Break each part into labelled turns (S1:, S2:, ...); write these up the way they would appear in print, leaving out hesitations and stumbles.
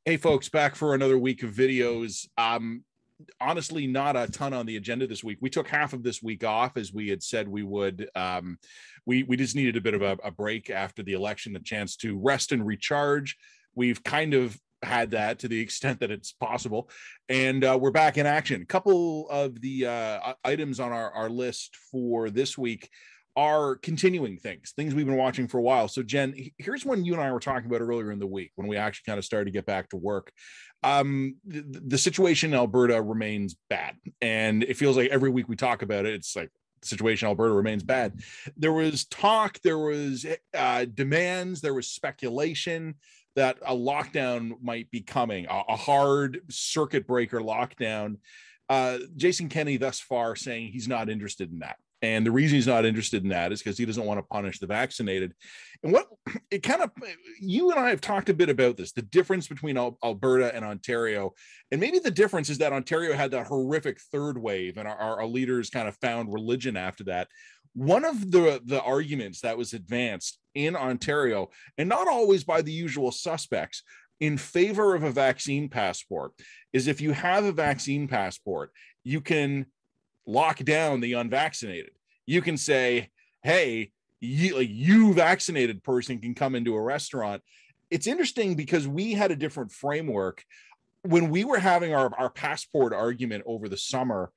S1: Hey folks, back for another week of videos. Honestly, not a ton on the agenda this week. We took half of this week off as we had said we would. We just needed a bit of a break after the election, a chance to rest and recharge. We've kind of had that to the extent that it's possible, and we're back in action. A couple of the items on our list for this week are continuing things we've been watching for a while. So Jen, here's one you and I were talking about earlier in the week when we actually kind of started to get back to work. The situation in Alberta remains bad, and it feels like every week we talk about it, it's like the situation in Alberta remains bad. There was talk, there was demands, there was speculation that a lockdown might be coming, a hard circuit breaker lockdown. Jason Kenney thus far saying he's not interested in that. And the reason he's not interested in that is because he doesn't want to punish the vaccinated. And what it kind of, you and I have talked a bit about this, the difference between Alberta and Ontario. And maybe the difference is that Ontario had that horrific third wave and our leaders kind of found religion after that. One of the arguments that was advanced in Ontario, and not always by the usual suspects, in favor of a vaccine passport is if you have a vaccine passport, you can lock down the unvaccinated. You can say, hey, you vaccinated person can come into a restaurant. It's interesting because we had a different framework when we were having our passport argument over the summer.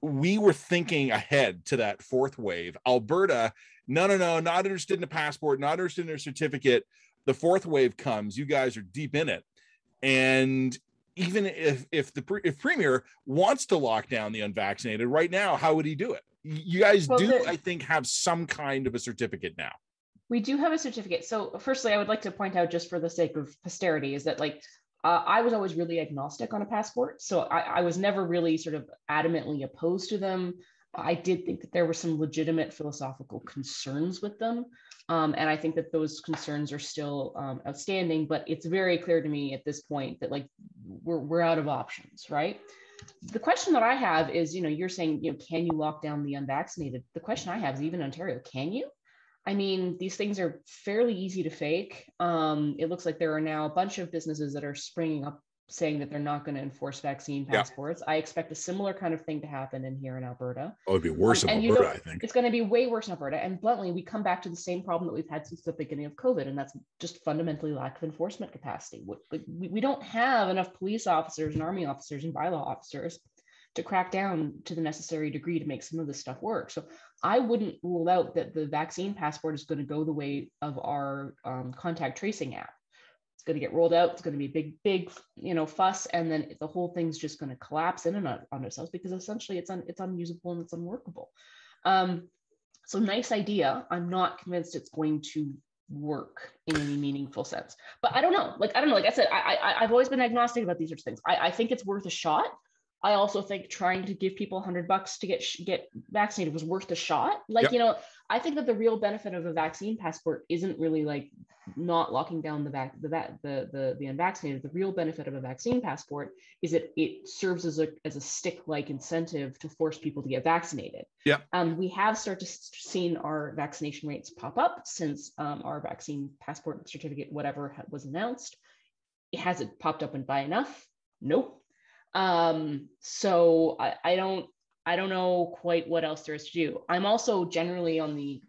S1: We were thinking ahead to that fourth wave. Alberta, no, not interested in a passport, not interested in a certificate. The fourth wave comes, you guys are deep in it. And even if Premier wants to lock down the unvaccinated right now, how would he do it? You guys I think, have some kind of a certificate now.
S2: We do have a certificate. So firstly, I would like to point out, just for the sake of posterity, is that I was always really agnostic on a passport. So I was never really sort of adamantly opposed to them. I did think that there were some legitimate philosophical concerns with them. And I think that those concerns are still outstanding, but it's very clear to me at this point that we're out of options, right? The question that I have is, you're saying, can you lock down the unvaccinated? The question I have is, even in Ontario, can you? I mean, these things are fairly easy to fake. It looks like there are now a bunch of businesses that are springing up saying that they're not going to enforce vaccine passports. Yeah. I expect a similar kind of thing to happen here in Alberta.
S1: Oh, it'd be worse in Alberta, I think.
S2: It's going to be way worse in Alberta. And bluntly, we come back to the same problem that we've had since the beginning of COVID, and that's just fundamentally lack of enforcement capacity. We don't have enough police officers and army officers and bylaw officers to crack down to the necessary degree to make some of this stuff work. So I wouldn't rule out that the vaccine passport is going to go the way of our contact tracing app. It's going to get rolled out. It's going to be a big, fuss, and then the whole thing's just going to collapse in and on itself because essentially it's unusable and it's unworkable. So nice idea. I'm not convinced it's going to work in any meaningful sense. But I don't know. Like I said, I've always been agnostic about these sorts of things. I think it's worth a shot. I also think trying to give people $100 to get vaccinated was worth a shot. I think that the real benefit of a vaccine passport isn't really not locking down the unvaccinated. The real benefit of a vaccine passport is that it serves as a stick-like incentive to force people to get vaccinated.
S1: Yeah.
S2: We have started to seen our vaccination rates pop up since our vaccine passport certificate, whatever, was announced. Has it popped up by enough? Nope. So I don't know quite what else there is to do. I'm also generally on the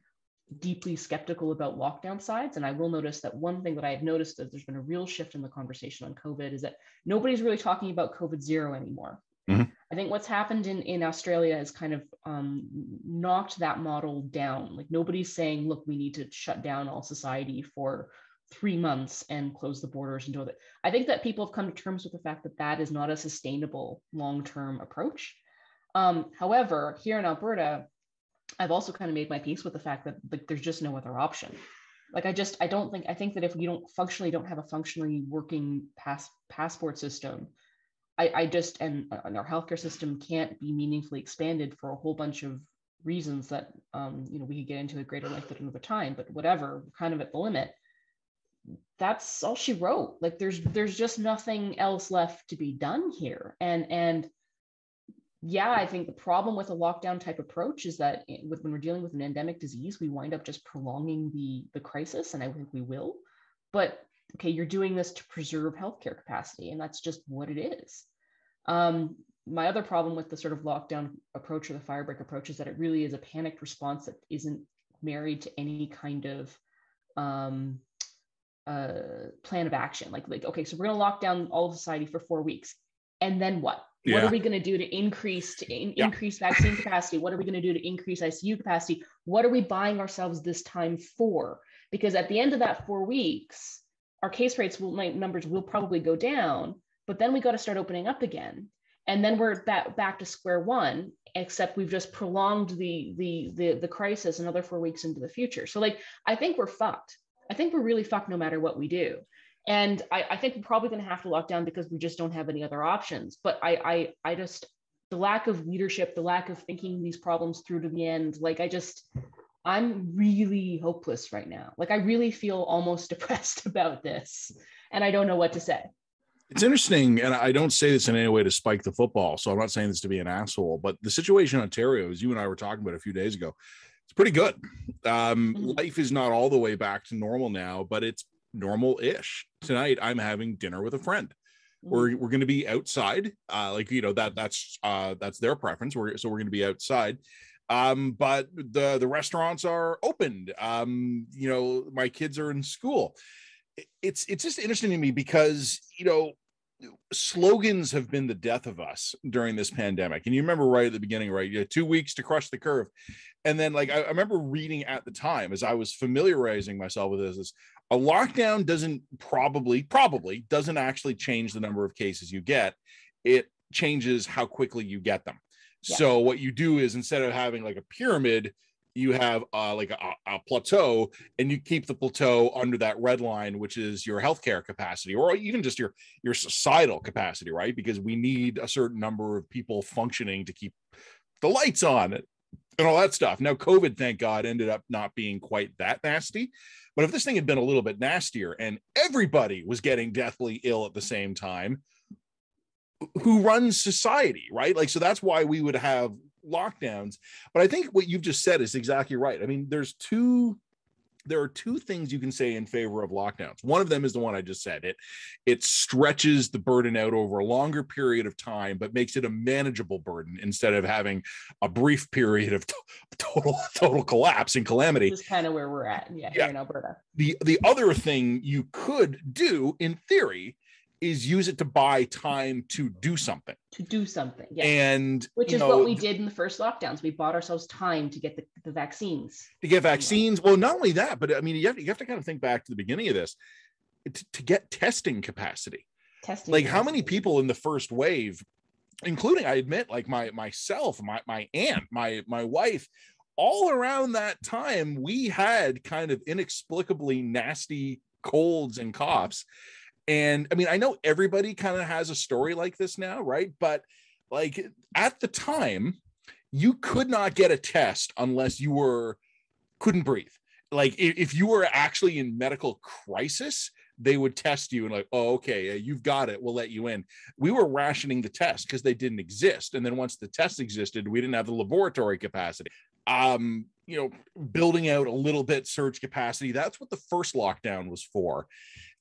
S2: deeply skeptical about lockdown sides. And I will notice that one thing that I have noticed that there's been a real shift in the conversation on COVID is that nobody's really talking about COVID zero anymore. Mm-hmm. I think what's happened in Australia has kind of knocked that model down. Nobody's saying, look, we need to shut down all society for 3 months and close the borders and do it. I think that people have come to terms with the fact that that is not a sustainable long-term approach. However, here in Alberta, I've also kind of made my peace with the fact that there's just no other option. I think that if you don't have a functionally working passport system, and our healthcare system can't be meaningfully expanded for a whole bunch of reasons that we could get into at greater length at another time, but whatever, kind of at the limit. That's all she wrote. There's just nothing else left to be done here. And yeah, I think the problem with a lockdown type approach is that when we're dealing with an endemic disease, we wind up just prolonging the crisis, and I think we will. But okay, you're doing this to preserve healthcare capacity, and that's just what it is. My other problem with the sort of lockdown approach or the firebreak approach is that it really is a panicked response that isn't married to any kind of plan of action. Like, okay, so we're going to lock down all of society for 4 weeks, and then what?
S1: Yeah.
S2: What are we going to do to increase vaccine capacity? What are we going to do to increase ICU capacity? What are we buying ourselves this time for? Because at the end of that 4 weeks, our case rates numbers will probably go down, but then we got to start opening up again. And then we're back to square one, except we've just prolonged the crisis another 4 weeks into the future. So like, I think we're fucked. I think we're really fucked no matter what we do. And I think we're probably going to have to lock down because we just don't have any other options. But I just, the lack of leadership, the lack of thinking these problems through to the end, like I'm really hopeless right now. Like I really feel almost depressed about this, and I don't know what to say.
S1: It's interesting, and I don't say this in any way to spike the football, so I'm not saying this to be an asshole, but the situation in Ontario, as you and I were talking about a few days ago, it's pretty good. Life is not all the way back to normal now, but it's normal-ish. Tonight, I'm having dinner with a friend. We're going to be outside, that's their preference. We're going to be outside. But the restaurants are opened. My kids are in school. It's just interesting to me because, slogans have been the death of us during this pandemic. And you remember right at the beginning, right? You had 2 weeks to crush the curve. And then I remember reading at the time as I was familiarizing myself with this, a lockdown probably doesn't actually change the number of cases you get. It changes how quickly you get them. Yeah. So what you do is instead of having like a pyramid, you have a plateau, and you keep the plateau under that red line, which is your healthcare capacity, or even just your societal capacity, right? Because we need a certain number of people functioning to keep the lights on and all that stuff. Now, COVID, thank God, ended up not being quite that nasty. But if this thing had been a little bit nastier and everybody was getting deathly ill at the same time, who runs society, right? So that's why we would have lockdowns. But I think what you've just said is exactly right. I mean, there are two things you can say in favor of lockdowns. One of them is the one I just said. It stretches the burden out over a longer period of time, but makes it a manageable burden instead of having a brief period of total collapse and calamity.
S2: This is kind of where we're at, here in Alberta.
S1: The other thing you could do, in theory, is use it to buy time to do something.
S2: Yeah.
S1: And
S2: which is what we did in the first lockdowns. We bought ourselves time to get the vaccines.
S1: To get vaccines. Well, not only that, but I mean, you have to kind of think back to the beginning of this to get testing capacity. How many people in the first wave, including, I admit, like myself, my aunt, my wife, all around that time, we had kind of inexplicably nasty colds and coughs. And I mean, I know everybody kind of has a story like this now, right? But at the time, you could not get a test unless you couldn't breathe. If you were actually in medical crisis, they would test you and oh, okay, you've got it, we'll let you in. We were rationing the test because they didn't exist. And then once the test existed, we didn't have the laboratory capacity. Building out a little bit surge capacity. That's what the first lockdown was for.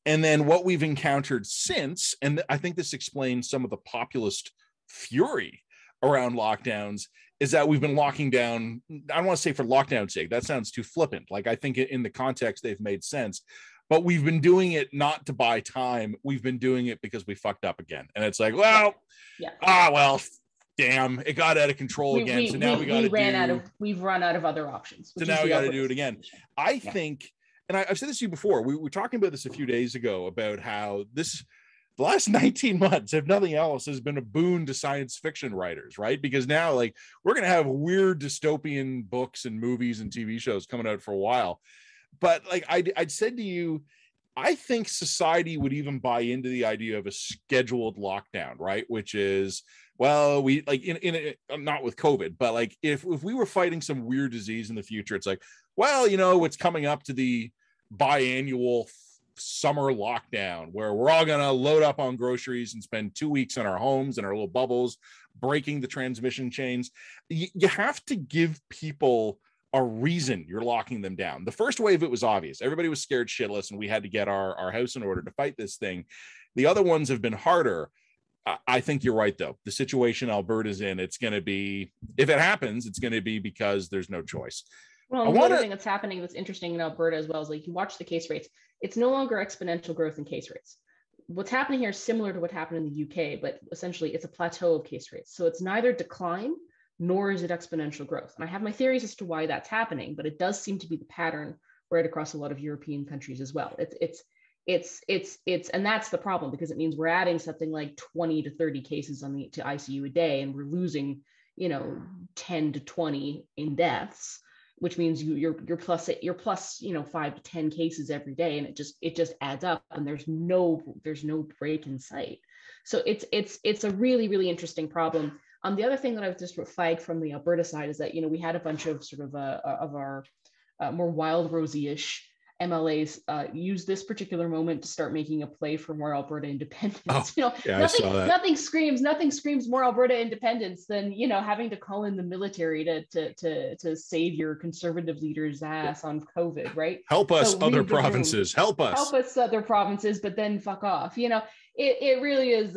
S1: And then what we've encountered since, and I think this explains some of the populist fury around lockdowns, is that we've been locking down. I don't want to say for lockdown's sake. That sounds too flippant. I think in the context, they've made sense. But we've been doing it not to buy time. We've been doing it because we fucked up again. And it's damn, it got out of control again. So now
S2: we've run out of other options.
S1: So now we got to do it again. I think. And I've said this to you before. We were talking about this a few days ago about how the last 19 months, if nothing else, has been a boon to science fiction writers, right? Because now, we're going to have weird dystopian books and movies and TV shows coming out for a while. But I'd said to you, I think society would even buy into the idea of a scheduled lockdown, right? Which is, well, we not with COVID, but if we were fighting some weird disease in the future, it's it's coming up to the biannual summer lockdown where we're all going to load up on groceries and spend 2 weeks in our homes and our little bubbles, breaking the transmission chains. You have to give people a reason you're locking them down. The first wave, it was obvious. Everybody was scared shitless, and we had to get our house in order to fight this thing. The other ones have been harder. I think you're right, though. The situation Alberta's in, it's going to be, if it happens, it's going to be because there's no choice.
S2: Well, the other thing that's happening that's interesting in Alberta as well is, like, you watch the case rates, it's no longer exponential growth in case rates. What's happening here is similar to what happened in the UK, but essentially it's a plateau of case rates. So it's neither decline nor is it exponential growth. And I have my theories as to why that's happening, but it does seem to be the pattern right across a lot of European countries as well. And that's the problem, because it means we're adding something like 20 to 30 cases to ICU a day, and we're losing, 10 to 20 in deaths, which means you're plus 5 to 10 cases every day, and it just adds up, and there's no break in sight. So it's a really, really interesting problem. The other thing that I've just flagged from the Alberta side is that, we had a bunch of sort of our more wild rosy-ish MLAs use this particular moment to start making a play for more Alberta independence. Nothing screams more Alberta independence than having to call in the military to save your conservative leader's ass on COVID, right?
S1: Help us, other provinces. Help us,
S2: other provinces, but then fuck off. It really is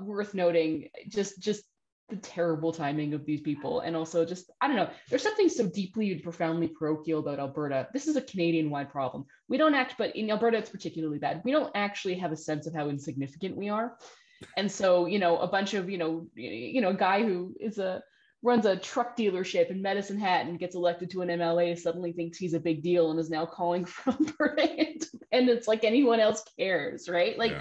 S2: worth noting just the terrible timing of these people. And also just, I don't know, there's something so deeply and profoundly parochial about Alberta. This is a Canadian-wide problem. We don't but in Alberta, it's particularly bad. We don't actually have a sense of how insignificant we are. And so, a bunch of, a guy who runs a truck dealership in Medicine Hat and gets elected to an MLA suddenly thinks he's a big deal and is now calling for Alberta independence like anyone else cares, right? Like,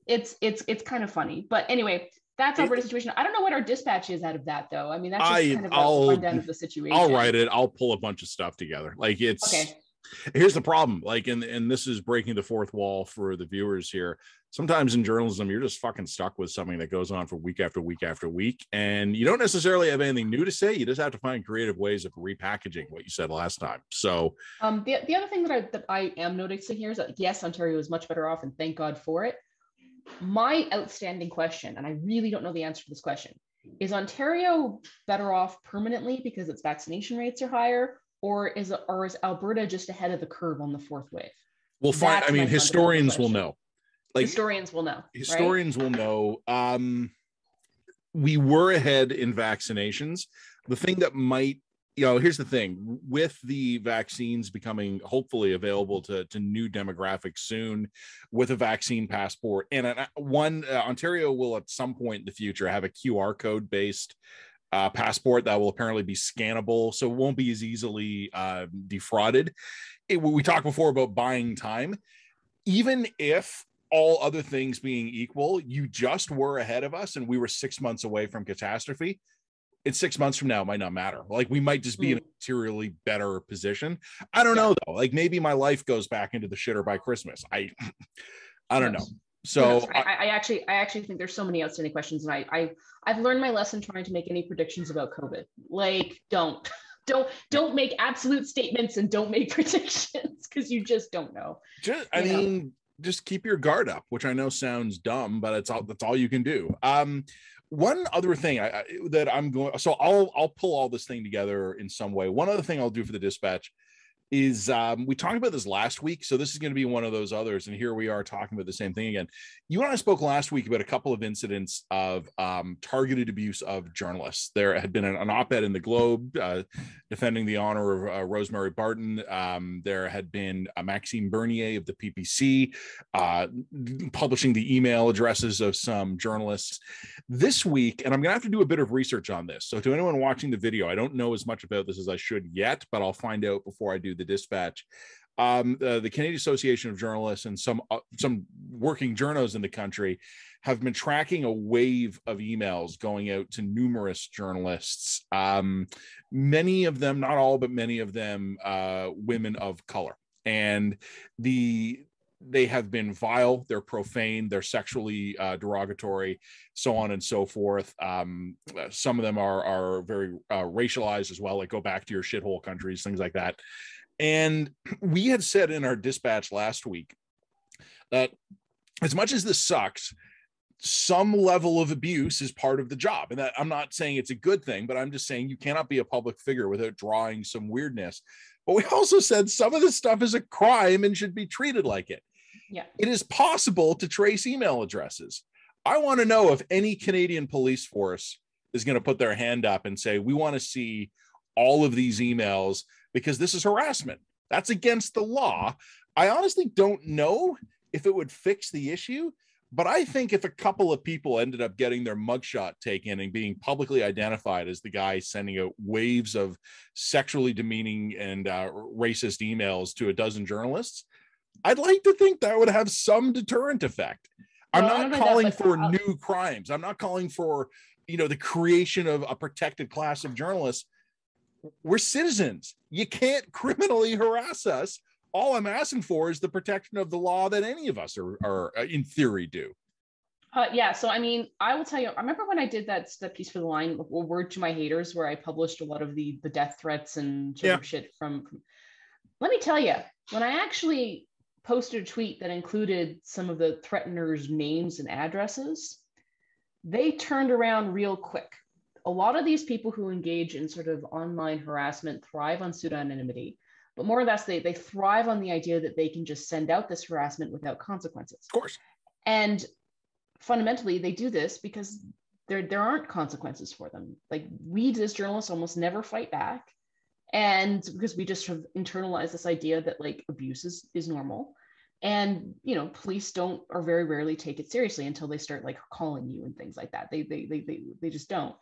S2: yeah. It's kind of funny. But anyway, that's Alberta's situation. I don't know what our dispatch is out of that, though. I mean, that's just kind of a rundown of the situation.
S1: I'll write it. I'll pull a bunch of stuff together. Like, it's okay. Here's the problem. Like, and this is breaking the fourth wall for the viewers here. Sometimes in journalism, you're just fucking stuck with something that goes on for week after week after week, and you don't necessarily have anything new to say. You just have to find creative ways of repackaging what you said last time. So,
S2: the other thing that I am noticing here is that, yes, Ontario is much better off, and thank God for it. My outstanding question, and I really don't know the answer to this question, is Ontario better off permanently because its vaccination rates are higher, or is Alberta just ahead of the curve on the fourth wave?
S1: We'll find. I mean, historians will know. Like,
S2: historians will know.
S1: Historians will know. We were ahead in vaccinations. The thing that might, here's the thing, with the vaccines becoming hopefully available to new demographics soon, with a vaccine passport, and Ontario will at some point in the future have a QR code based passport that will apparently be scannable, so it won't be as easily defrauded. We talked before about buying time. Even if all other things being equal, you just were ahead of us and we were 6 months away from catastrophe, it's 6 months from now, it might not matter. Like, we might just be in a materially better position. I don't know, though. Like, maybe my life goes back into the shitter by Christmas. I don't know. So
S2: I actually think there's so many outstanding questions, and I've learned my lesson trying to make any predictions about COVID. Like, don't make absolute statements and don't make predictions, because you just don't know.
S1: Just keep your guard up, which I know sounds dumb, but that's all you can do. One other thing I'll pull all this thing together in some way. One other thing I'll do for the dispatch is we talked about this last week, so this is going to be one of those others, and here we are talking about the same thing again. You and I spoke last week about a couple of incidents of targeted abuse of journalists. There had been an op-ed in the Globe defending the honor of Rosemary Barton. There had been Maxime Bernier of the PPC publishing the email addresses of some journalists. This week, and I'm going to have to do a bit of research on this, so to anyone watching the video, I don't know as much about this as I should yet, but I'll find out before I do the dispatch. The Canadian Association of Journalists and some working journos in the country have been tracking a wave of emails going out to numerous journalists, many of them, not all, but many of them, women of color. And they have been vile, they're profane, they're sexually derogatory, so on and so forth. Some of them are very racialized as well, like go back to your shithole countries, things like that. And we had said in our dispatch last week that as much as this sucks, some level of abuse is part of the job. And that, I'm not saying it's a good thing, but I'm just saying you cannot be a public figure without drawing some weirdness. But we also said some of this stuff is a crime and should be treated like it.
S2: Yeah.
S1: It is possible to trace email addresses. I want to know if any Canadian police force is going to put their hand up and say, we want to see all of these emails because this is harassment. That's against the law. I honestly don't know if it would fix the issue, but I think if a couple of people ended up getting their mugshot taken and being publicly identified as the guy sending out waves of sexually demeaning and racist emails to a dozen journalists, I'd like to think that would have some deterrent effect. I'm not calling for new crimes. I'm not calling for, the creation of a protected class of journalists. We're citizens. You can't criminally harass us. All I'm asking for is the protection of the law that any of us are in theory do.
S2: Yeah. So, I mean, I will tell you, I remember when I did that piece for The Line, A Word to My Haters, where I published a lot of the death threats and sort of shit from. Let me tell you, when I actually posted a tweet that included some of the threateners' names and addresses, they turned around real quick. A lot of these people who engage in sort of online harassment thrive on pseudonymity, but more or less they thrive on the idea that they can just send out this harassment without consequences.
S1: Of course.
S2: And fundamentally, they do this because there aren't consequences for them. Like, we as journalists almost never fight back. And because we just have internalized this idea that like abuse is normal. And, police are very rarely take it seriously until they start like calling you and things like that. They just don't.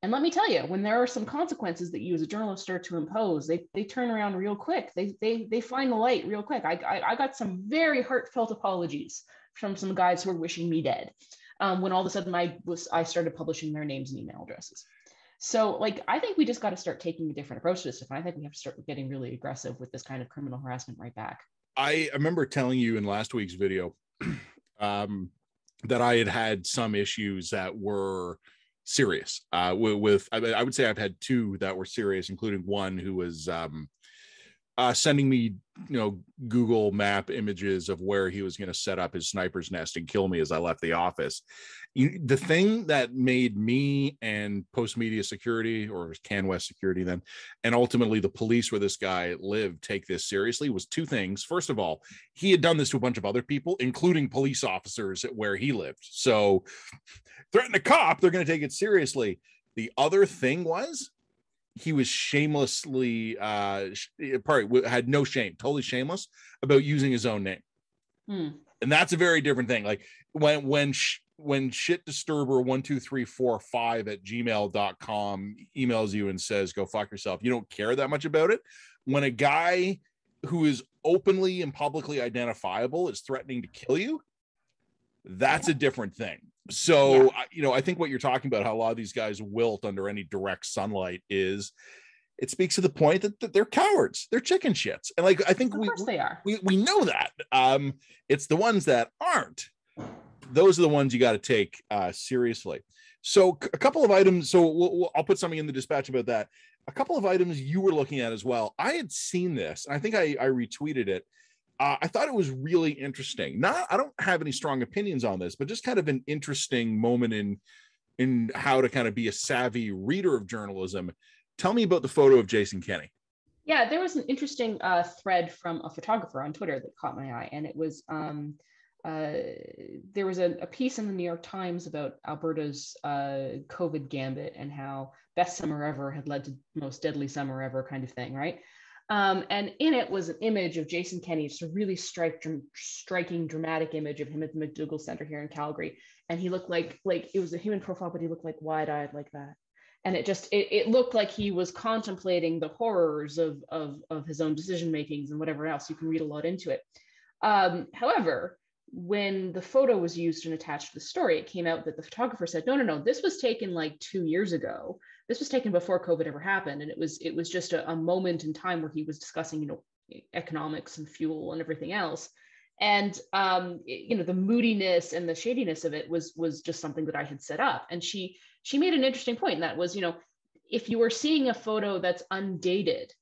S2: And let me tell you, when there are some consequences that you as a journalist start to impose, they turn around real quick. They find the light real quick. I got some very heartfelt apologies from some guys who were wishing me dead when all of a sudden I started publishing their names and email addresses. So like, I think we just got to start taking a different approach to this stuff. And I think we have to start getting really aggressive with this kind of criminal harassment right back. I
S1: remember telling you in last week's video that I had some issues that were serious I would say I've had two that were serious, including one who was sending me Google map images of where he was going to set up his sniper's nest and kill me as I left the office. The thing that made me and Post Media Security, or CanWest Security then, and ultimately the police where this guy lived, take this seriously was two things. First of all, he had done this to a bunch of other people, including police officers at where he lived. So threaten a cop, they're going to take it seriously. The other thing was he was shamelessly probably had no shame, totally shameless about using his own name. And that's a very different thing. Like when shitdisturber12345@gmail.com emails you and says go fuck yourself, you don't care that much about it. When a guy who is openly and publicly identifiable is threatening to kill you, that's a different thing. So, I think what you're talking about, how a lot of these guys wilt under any direct sunlight, it speaks to the point that they're cowards. They're chicken shits. And like, I think
S2: they are.
S1: We know that. It's the ones that aren't. Those are the ones you got to take seriously. So a couple of items. So I'll put something in the dispatch about that. A couple of items you were looking at as well. I had seen this, and I think I retweeted it. I thought it was really interesting. I don't have any strong opinions on this, but just kind of an interesting moment in how to kind of be a savvy reader of journalism. Tell me about the photo of Jason Kenney.
S2: Yeah, there was an interesting thread from a photographer on Twitter that caught my eye, and it was there was a piece in the New York Times about Alberta's COVID gambit and how best summer ever had led to most deadly summer ever kind of thing, right? And in it was an image of Jason Kenney, just a really striking, dramatic image of him at the McDougall Center here in Calgary. And he looked like it was a human profile, but he looked like wide-eyed like that. And it looked like he was contemplating the horrors of his own decision makings and whatever else. You can read a lot into it. However, when the photo was used and attached to the story, it came out that the photographer said, no, this was taken like 2 years ago. This was taken before COVID ever happened. And it was just a moment in time where he was discussing, economics and fuel and everything else. And, the moodiness and the shadiness of it was just something that I had set up. And she made an interesting point. And that was, if you were seeing a photo that's undated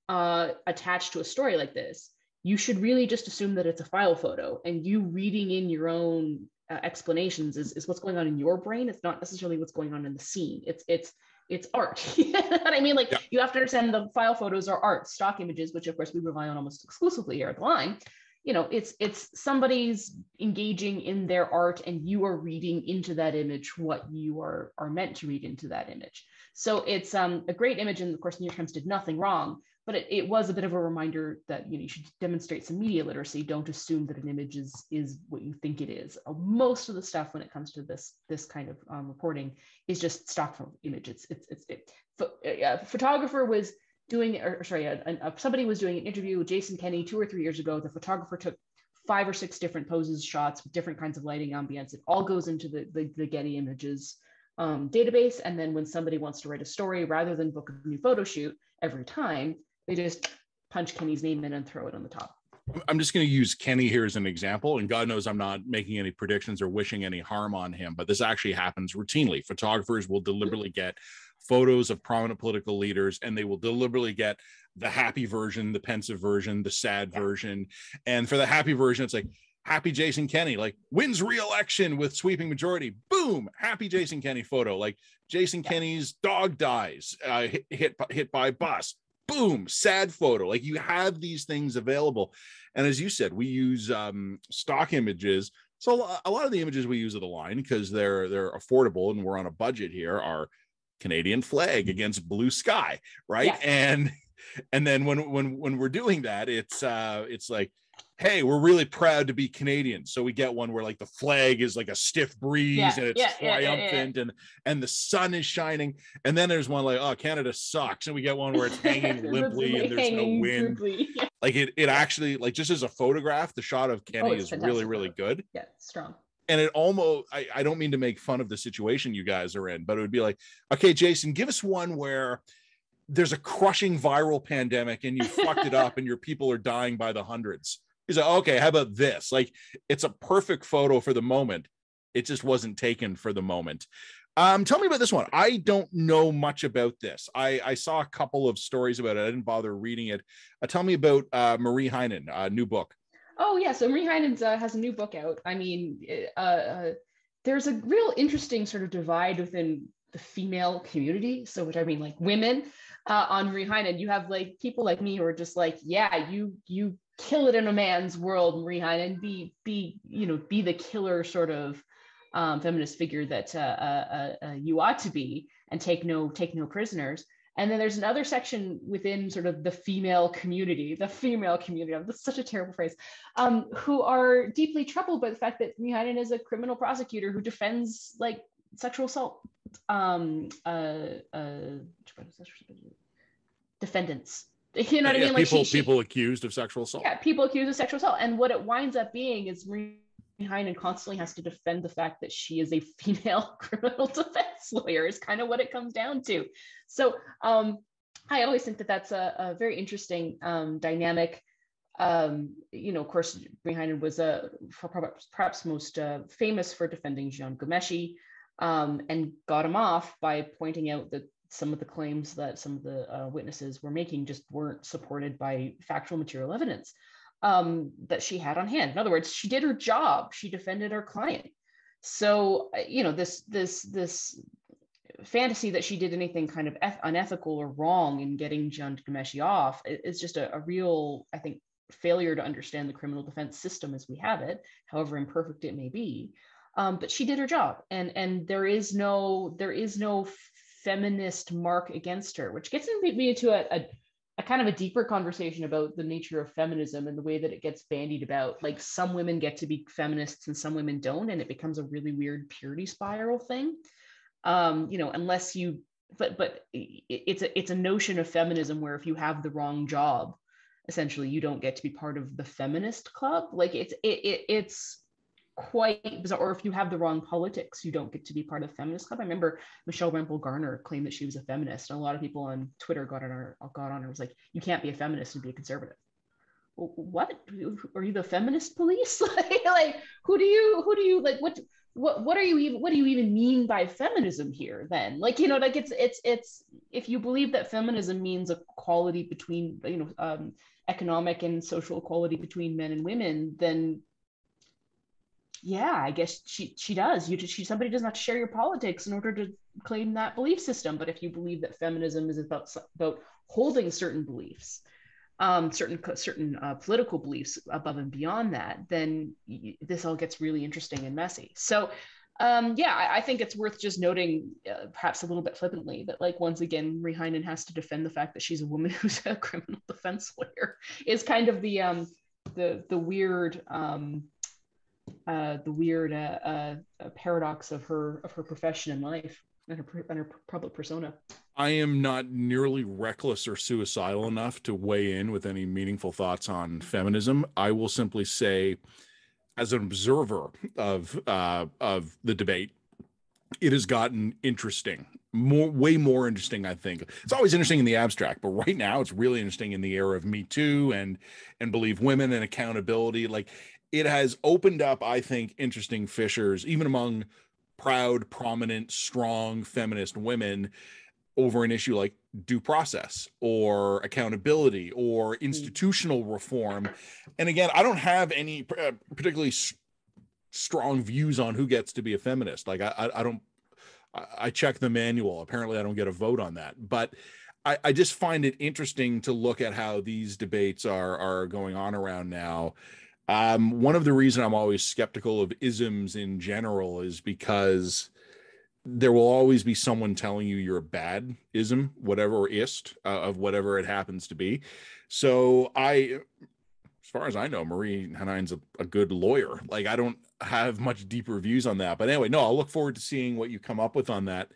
S2: attached to a story like this, you should really just assume that it's a file photo, and you reading in your own explanations is what's going on in your brain. It's not necessarily what's going on in the scene. It's art. You know what I mean? Like,
S1: Yeah.
S2: you have to understand the file photos are art, stock images, which of course we rely on almost exclusively here at the line. You know, it's somebody's engaging in their art, and you are reading into that image what you are meant to read into that image. So it's a great image, and of course New York Times did nothing wrong, but it was a bit of a reminder that, you know, you should demonstrate some media literacy. Don't assume that an image is what you think it is. Most of the stuff when it comes to this kind of reporting is just stock images. A photographer was doing, or sorry, somebody was doing an interview with Jason Kenney 2 or 3 years ago. The photographer took 5 or 6 different poses, shots with different kinds of lighting, ambience. It all goes into the Getty Images database. And then when somebody wants to write a story, rather than book a new photo shoot every time, they just punch Kenny's name in and throw it on the top.
S1: I'm just going to use Kenny here as an example, and God knows I'm not making any predictions or wishing any harm on him, but this actually happens routinely. Photographers will deliberately get photos of prominent political leaders, and they will deliberately get the happy version, the pensive version, the sad version. And for the happy version, it's like, happy Jason Kenney, like, wins re-election with sweeping majority. Boom, happy Jason Kenney photo. Like, Jason Kenney's dog dies, hit by a bus. Boom, sad photo. Like, you have these things available. And as you said, we use stock images. So a lot of the images we use at the line, because they're affordable and we're on a budget here, are Canadian flag against blue sky, right? Yeah. And then when we're doing that, it's like, hey, we're really proud to be Canadian. So we get one where like the flag is like a stiff breeze and it's triumphant and the sun is shining. And then there's one like, oh, Canada sucks. And we get one where it's hanging limply and there's no wind. Like it actually, like, just as a photograph, the shot of Kenny is really, really good.
S2: Yeah, strong.
S1: And it almost, I don't mean to make fun of the situation you guys are in, but it would be like, okay, Jason, give us one where there's a crushing viral pandemic and you fucked it up and your people are dying by the hundreds. He's like, okay, how about this? Like, it's a perfect photo for the moment. It just wasn't taken for the moment. Tell me about this one. I don't know much about this. I saw a couple of stories about it. I didn't bother reading it. Tell me about Marie Heinen, a new book.
S2: Oh, yeah. So Marie Heinen has a new book out. I mean, there's a real interesting sort of divide within the female community. So, which I mean, like, women on Marie Heinen. You have like people like me who are just like, yeah, you kill it in a man's world, Marie Heinen. Be the killer sort of feminist figure that you ought to be, and take no prisoners. And then there's another section within sort of the female community, that's such a terrible phrase, who are deeply troubled by the fact that Marie Heinen is a criminal prosecutor who defends like sexual assault defendants. You know what I mean? Like,
S1: people accused of sexual assault.
S2: Yeah, people accused of sexual assault. And what it winds up being is Marie Heinen constantly has to defend the fact that she is a female criminal defense lawyer, is kind of what it comes down to. So I always think that that's a very interesting dynamic. Of course, Marie Heinen was perhaps most famous for defending Jian Ghomeshi, and got him off by pointing out that some of the claims that some of the witnesses were making just weren't supported by factual material evidence that she had on hand. In other words, she did her job. She defended her client. So, this fantasy that she did anything kind of unethical or wrong in getting Jian Ghomeshi off is just a real, I think, failure to understand the criminal defense system as we have it, however imperfect it may be. But she did her job, and there is no feminist mark against her, which gets me into a kind of a deeper conversation about the nature of feminism and the way that it gets bandied about. Like, some women get to be feminists and some women don't, and it becomes a really weird purity spiral thing. Unless you, but it's a notion of feminism where if you have the wrong job, essentially you don't get to be part of the feminist club. Like, it's quite bizarre. Or if you have the wrong politics, you don't get to be part of the feminist club. I remember Michelle Rempel Garner claimed that she was a feminist, and a lot of people on Twitter got on her was like, you can't be a feminist and be a conservative. Well, what are you, the feminist police? like who do you like, what do you even mean by feminism here then? Like, it's if you believe that feminism means equality between economic and social equality between men and women, then Yeah, I guess she does. Somebody doesn't have to share your politics in order to claim that belief system. But if you believe that feminism is about holding certain beliefs, certain political beliefs above and beyond that, then this all gets really interesting and messy. So yeah, I think it's worth just noting, perhaps a little bit flippantly, that like once again, Reheinen has to defend the fact that she's a woman who's a criminal defense lawyer. Is kind of the weird paradox of her profession in life and her public persona.
S1: I am not nearly reckless or suicidal enough to weigh in with any meaningful thoughts on feminism. I will simply say, as an observer of the debate, it has gotten interesting, way more interesting. I think it's always interesting in the abstract, but right now it's really interesting in the era of Me Too and Believe Women and accountability. Like, it has opened up, I think, interesting fissures, even among proud, prominent, strong feminist women, over an issue like due process or accountability or institutional reform. And again, I don't have any particularly strong views on who gets to be a feminist. Like I check the manual. Apparently I don't get a vote on that, but I just find it interesting to look at how these debates are going on around now. One of the reasons I'm always skeptical of isms in general is because there will always be someone telling you you're a bad ism, whatever, or ist of whatever it happens to be. So as far as I know, Marie Hanein's a good lawyer. Like, I don't have much deeper views on that. But anyway, no, I'll look forward to seeing what you come up with on that.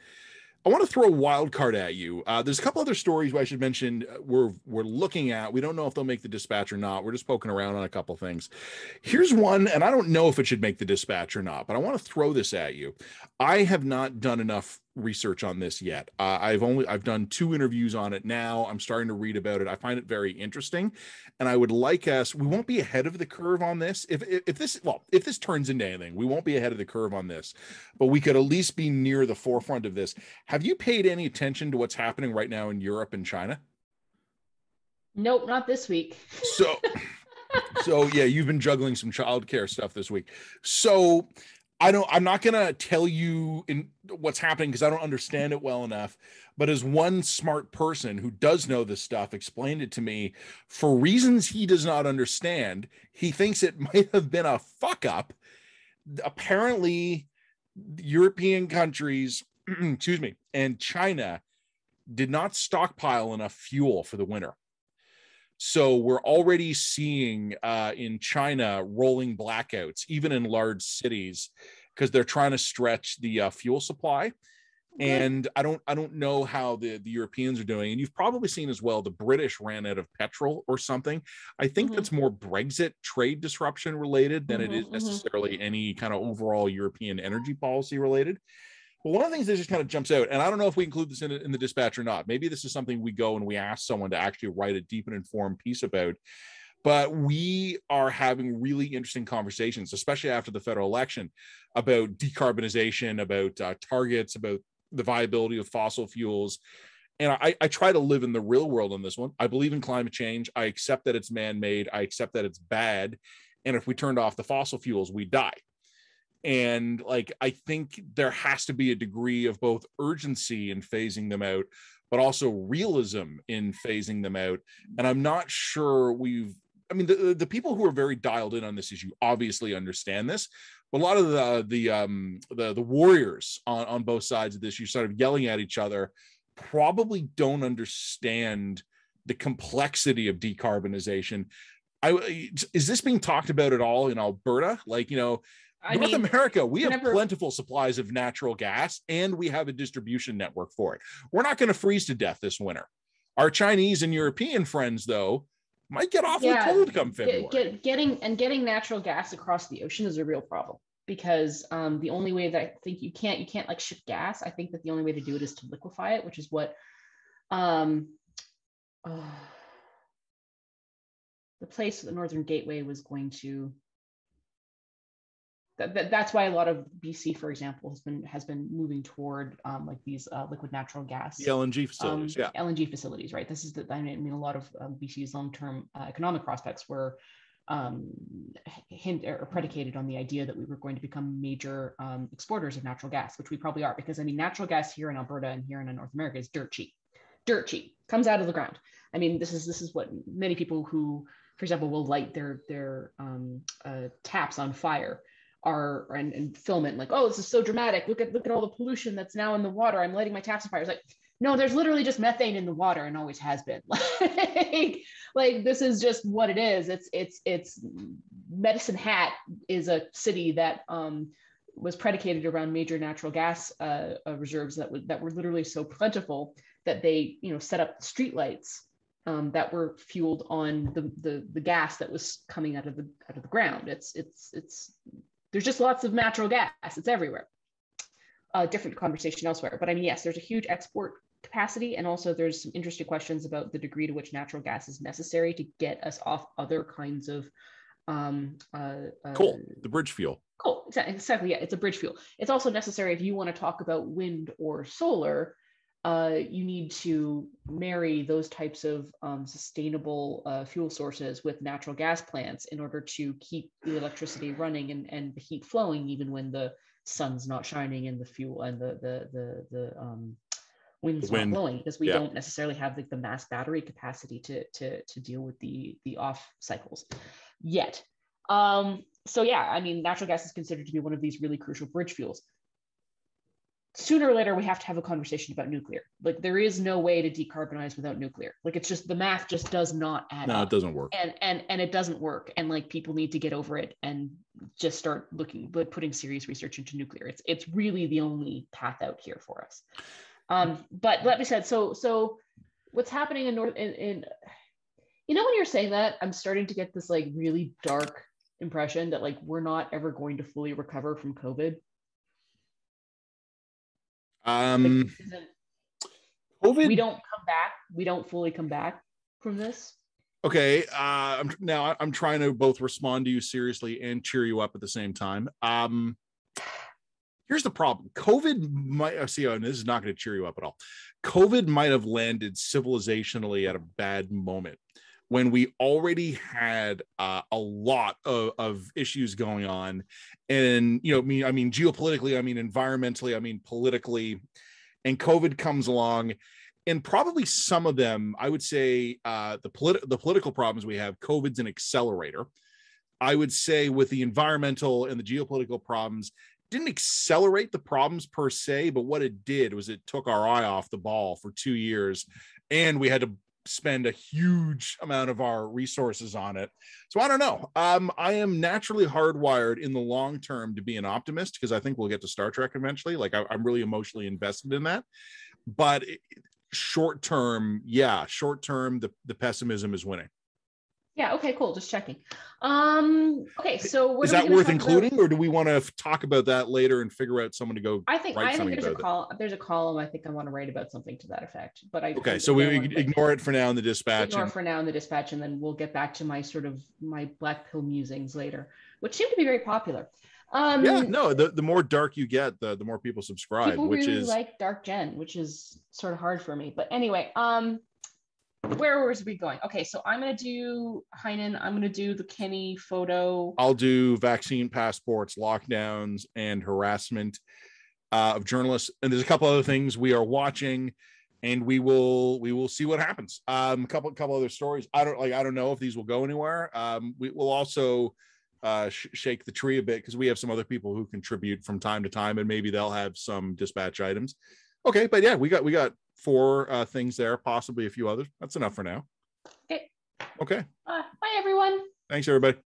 S1: I want to throw a wild card at you. There's a couple other stories I should mention we're looking at. We don't know if they'll make the Dispatch or not. We're just poking around on a couple things. Here's one, and I don't know if it should make the Dispatch or not, but I want to throw this at you. I have not done enough research on this yet. I've done 2 interviews on it now. I'm starting to read about it. I find it very interesting, and I would like we won't be ahead of the curve on this. If this turns into anything, we won't be ahead of the curve on this, but we could at least be near the forefront of this. Have you paid any attention to what's happening right now in Europe and China?
S2: Nope, not this week.
S1: So yeah, you've been juggling some childcare stuff this week. So I'm not going to tell you in what's happening because I don't understand it well enough. But as one smart person who does know this stuff explained it to me, for reasons he does not understand, he thinks it might have been a fuck up. Apparently, European countries, excuse me, and China did not stockpile enough fuel for the winter. So we're already seeing in China rolling blackouts, even in large cities, because they're trying to stretch the fuel supply. And I don't know how the Europeans are doing. And you've probably seen as well, the British ran out of petrol or something. I think that's more Brexit trade disruption related than it is necessarily any kind of overall European energy policy related. Well, one of the things that just kind of jumps out, and I don't know if we include this in the Dispatch or not. Maybe this is something we go and we ask someone to actually write a deep and informed piece about. But we are having really interesting conversations, especially after the federal election, about decarbonization, about targets, about the viability of fossil fuels. And I try to live in the real world on this one. I believe in climate change. I accept that it's man-made. I accept that it's bad. And if we turned off the fossil fuels, we die. And like, I think there has to be a degree of both urgency in phasing them out, but also realism in phasing them out. And I'm not sure the people who are very dialed in on this issue obviously understand this, but a lot of the warriors on both sides of this, you sort of yelling at each other, probably don't understand the complexity of decarbonization. Is this being talked about at all in Alberta? Like, North America, we have plentiful supplies of natural gas, and we have a distribution network for it. We're not going to freeze to death this winter. Our Chinese and European friends, though, might get awfully cold come February.
S2: Getting natural gas across the ocean is a real problem, because the only way that I think you can't like ship gas. I think that the only way to do it is to liquefy it, which is what the place, the Northern Gateway, was going to. That's why a lot of BC, for example, has been moving toward like these liquid natural gas,
S1: the LNG facilities,
S2: LNG facilities, right? This is a lot of BC's long-term economic prospects were hint or predicated on the idea that we were going to become major exporters of natural gas, which we probably are, because I mean, natural gas here in Alberta and here in North America is dirt cheap, comes out of the ground. I mean, this is what many people who, for example, will light their taps on fire and film it like, oh, this is so dramatic. Look at all the pollution that's now in the water. I'm lighting my taps on fire. It's like, no, there's literally just methane in the water and always has been. like this is just what it is. It's Medicine Hat is a city that was predicated around major natural gas reserves that were literally so plentiful that they set up streetlights that were fueled on the gas that was coming out of the ground. There's just lots of natural gas. It's everywhere. Different conversation elsewhere, but I mean, yes, there's a huge export capacity, and also there's some interesting questions about the degree to which natural gas is necessary to get us off other kinds of
S1: coal, the bridge fuel.
S2: Cool, exactly. Yeah, it's a bridge fuel. It's also necessary if you want to talk about wind or solar. You need to marry those types of sustainable fuel sources with natural gas plants in order to keep the electricity running and the heat flowing, even when the sun's not shining and the fuel and the wind's not blowing, because we don't necessarily have the mass battery capacity to deal with the off cycles yet. So yeah, I mean, natural gas is considered to be one of these really crucial bridge fuels. Sooner or later, we have to have a conversation about nuclear. Like, there is no way to decarbonize without nuclear. Like, it's just, the math just does not add up.
S1: No, it doesn't work.
S2: And it doesn't work. And like, people need to get over it and just start putting serious research into nuclear. It's really the only path out here for us. But let me say, so what's happening in when you're saying that, I'm starting to get this like really dark impression that like we're not ever going to fully recover from COVID.
S1: COVID,
S2: we don't come back. We don't fully come back from this.
S1: Okay. I'm trying to both respond to you seriously and cheer you up at the same time. Here's the problem. COVID might see, and this is not going to cheer you up at all. COVID might have landed civilizationally at a bad moment when we already had a lot of issues going on. And, I mean, geopolitically, I mean, environmentally, I mean, politically, and COVID comes along, and probably some of them, I would say the political problems we have, COVID's an accelerator. I would say with the environmental and the geopolitical problems, didn't accelerate the problems per se, but what it did was it took our eye off the ball for 2 years, and we had to spend a huge amount of our resources on it. So I don't know. I am naturally hardwired in the long term to be an optimist, because I think we'll get to Star Trek eventually. Like, I'm really emotionally invested in that. But short term, the pessimism is winning.
S2: Yeah. Okay, cool. Just checking. Okay. So
S1: is that worth including, or do we want to talk about that later and figure out someone to go?
S2: I think there's a column I think I want to write about something to that effect. But
S1: so we ignore it for now in the dispatch.
S2: And then we'll get back to my black pill musings later, which seem to be very popular.
S1: The more dark you get, the more people subscribe.
S2: People really like Dark Jen, which is sort of hard for me. But anyway, where was we going? Okay, so I'm going to do Heinen. I'm going to do the Kenny photo.
S1: I'll do vaccine passports, lockdowns, and harassment of journalists. And there's a couple other things we are watching, and we will see what happens. A couple other stories. I don't know if these will go anywhere. We will also shake the tree a bit, because we have some other people who contribute from time to time, and maybe they'll have some dispatch items. Okay, but yeah, we got 4 things there, possibly a few others. That's enough for now.
S2: Okay.
S1: Okay.
S2: Bye, everyone.
S1: Thanks, everybody.